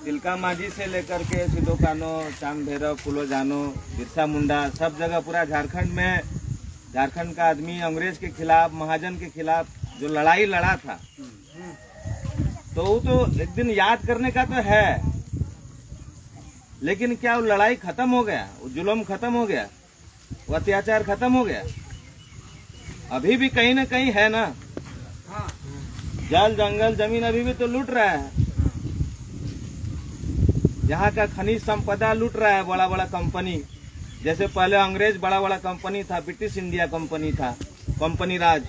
तिलका मांझी से लेकर के सिदो कान्हू, चांद भैरव, फूलो जानो, बिरसा मुंडा, सब जगह पूरा झारखंड में झारखंड का आदमी अंग्रेज के खिलाफ, महाजन के खिलाफ जो लड़ाई लड़ा था, तो वो तो एक दिन याद करने का तो है, लेकिन क्या वो लड़ाई खत्म हो गया? वो जुल्म खत्म हो गया? वो अत्याचार खत्म हो गया? अभी भी कहीं ना कहीं है ना। जल जंगल जमीन अभी भी तो लूट रहा है। यहाँ का खनिज संपदा लूट रहा है बड़ा बड़ा कंपनी। जैसे पहले अंग्रेज बड़ा बड़ा कंपनी था, ब्रिटिश इंडिया कंपनी था, कंपनी राज।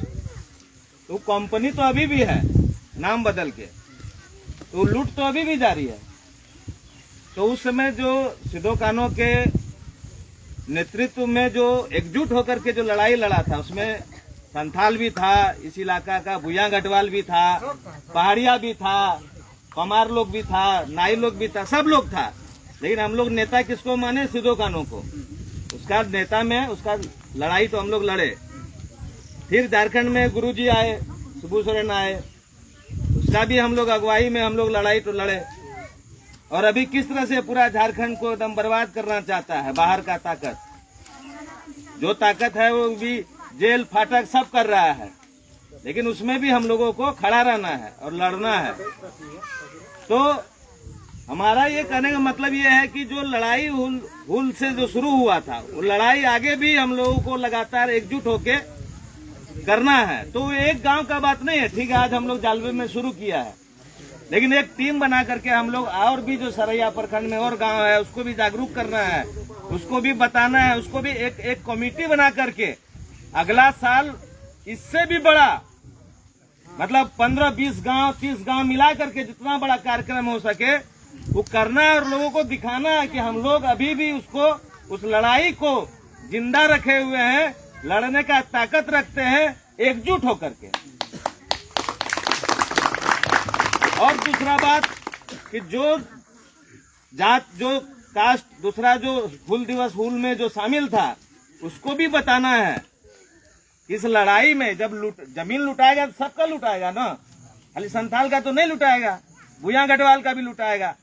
तो कंपनी तो अभी भी है, नाम बदल के, तो लूट तो अभी भी जारी है। तो उस समय जो सिदो कान्हू के नेतृत्व में जो एकजुट होकर के जो लड़ाई लड़ा था, उसमें संथाल भी था, इस इलाका का भुया गढ़वाल भी था, पहाड़िया भी था, कमार लोग भी था, नाई लोग भी था, सब लोग था। लेकिन हम लोग नेता किसको माने? सिदो कान्हू को। उसका नेता में उसका लड़ाई तो हम लोग लड़े। फिर झारखंड में गुरुजी आए, शिबू सोरेन आए, उसका भी हम लोग अगुवाई में हम लोग लड़ाई तो लड़े। और अभी किस तरह से पूरा झारखंड को एकदम बर्बाद करना चाहता है बाहर का ताकत। जो ताकत है वो भी जेल फाटक सब कर रहा है, लेकिन उसमें भी हम लोगों को खड़ा रहना है और लड़ना है। तो हमारा ये कहने का मतलब ये है कि जो लड़ाई हुल से जो शुरू हुआ था, वो लड़ाई आगे भी हम लोगों को लगातार एकजुट होके करना है। तो एक गांव का बात नहीं है। ठीक है, आज हम लोग जालवे में शुरू किया है, लेकिन एक टीम बना करके हम लोग और भी जो सरैया प्रखंड में और गांव है उसको भी जागरूक करना है, उसको भी बताना है, उसको भी एक कमेटी बना करके अगला साल इससे भी बड़ा, मतलब 15-20 गांव 30 गांव मिला करके जितना बड़ा कार्यक्रम हो सके वो करना है और लोगों को दिखाना है कि हम लोग अभी भी उसको, उस लड़ाई को जिंदा रखे हुए हैं, लड़ने का ताकत रखते हैं एकजुट होकर के। और दूसरा बात कि जो जात, जो कास्ट, दूसरा जो हुल दिवस हुल में जो शामिल था, उसको भी बताना है। इस लड़ाई में जब जमीन लुटाएगा तो सबका लुटाएगा ना, खाली संथाल का तो नहीं लुटाएगा, भुया गढ़वाल का भी लुटाएगा।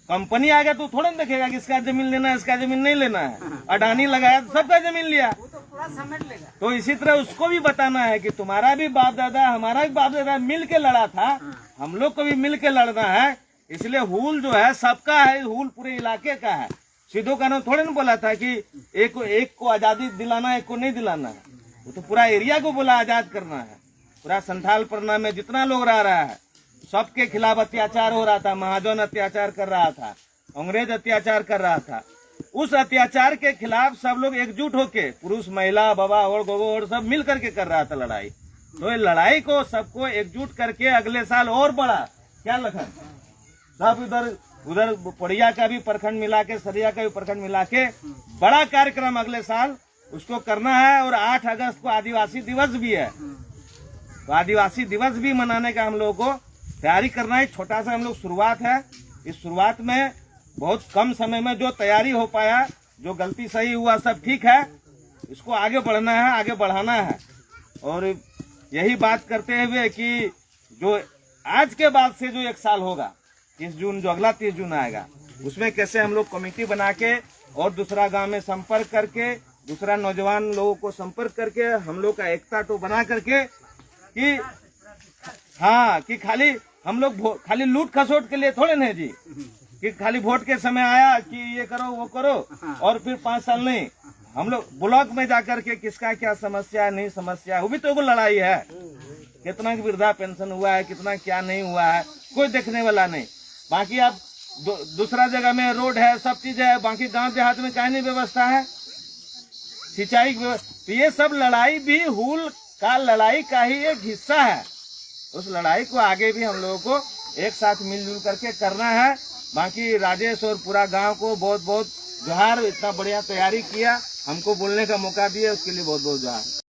कंपनी आएगा तो थोड़ा ना देखेगा कि इसका जमीन लेना है, इसका जमीन नहीं लेना है। अडानी लगाया तो सबका जमीन लिया, तो इसी तरह उसको भी बताना है कि तुम्हारा भी बाप दादा, हमारा भी बाप दादा मिल के लड़ा था, हम लोग को भी मिल के लड़ना है। इसलिए हुल जो है सबका है, हुल पूरे इलाके का है। सिदो कान्हू थोड़े ना बोला था कि एक को आजादी दिलाना है, एक को नहीं दिलाना है। वो तो पूरा एरिया को बोला आजाद करना है। पूरा संथाल परना में जितना लोग रह रहा है सबके खिलाफ अत्याचार हो रहा था। महाजन अत्याचार कर रहा था, अंग्रेज अत्याचार कर रहा था। उस अत्याचार के खिलाफ सब लोग एकजुट होके, पुरुष महिला बाबा और गोगो और सब मिल करके कर रहा था लड़ाई। तो ये लड़ाई को सबको एकजुट करके अगले साल और बड़ा, क्या लखन, सब उधर पड़िया का भी प्रखंड मिला के, सरिया का भी प्रखंड मिला के बड़ा कार्यक्रम अगले साल उसको करना है। और 8 अगस्त को आदिवासी दिवस भी है, तो आदिवासी दिवस भी मनाने का हम लोगों को तैयारी करना है। छोटा सा हम लोग शुरुआत है। इस शुरुआत में बहुत कम समय में जो तैयारी हो पाया, जो गलती सही हुआ सब ठीक है, इसको आगे बढ़ना है, आगे बढ़ाना है। और यही बात करते हुए कि जो आज के बाद से जो 1 साल होगा, 30 जून, जो अगला 30 जून आएगा, उसमें कैसे हम लोग कमेटी बना के और दूसरा गांव में संपर्क करके, दूसरा नौजवान लोगों को संपर्क करके हम लोग का एकता तो बना करके कि हाँ, कि खाली हम लोग खाली लूट खसोट के लिए थोड़े नहीं जी, कि खाली वोट के समय आया कि ये करो वो करो और फिर 5 साल नहीं। हम लोग ब्लॉक में जाकर के किसका क्या समस्या नहीं समस्या, वो भी तो एगो लड़ाई है। कितना वृद्धा पेंशन हुआ है, कितना क्या नहीं हुआ है, कोई देखने वाला नहीं। बाकी अब दूसरा जगह में रोड है, सब चीज है, बाकी गांव देहात में काहे नहीं व्यवस्था है, सिंचाई। तो ये सब लड़ाई भी हुल का लड़ाई का ही एक हिस्सा है। उस लड़ाई को आगे भी हम लोगों को एक साथ मिलजुल करके करना है। बाकी राजेश और पूरा गांव को बहुत बहुत जोहार। इतना बढ़िया तैयारी किया, हमको बोलने का मौका दिया, उसके लिए बहुत बहुत जोहार।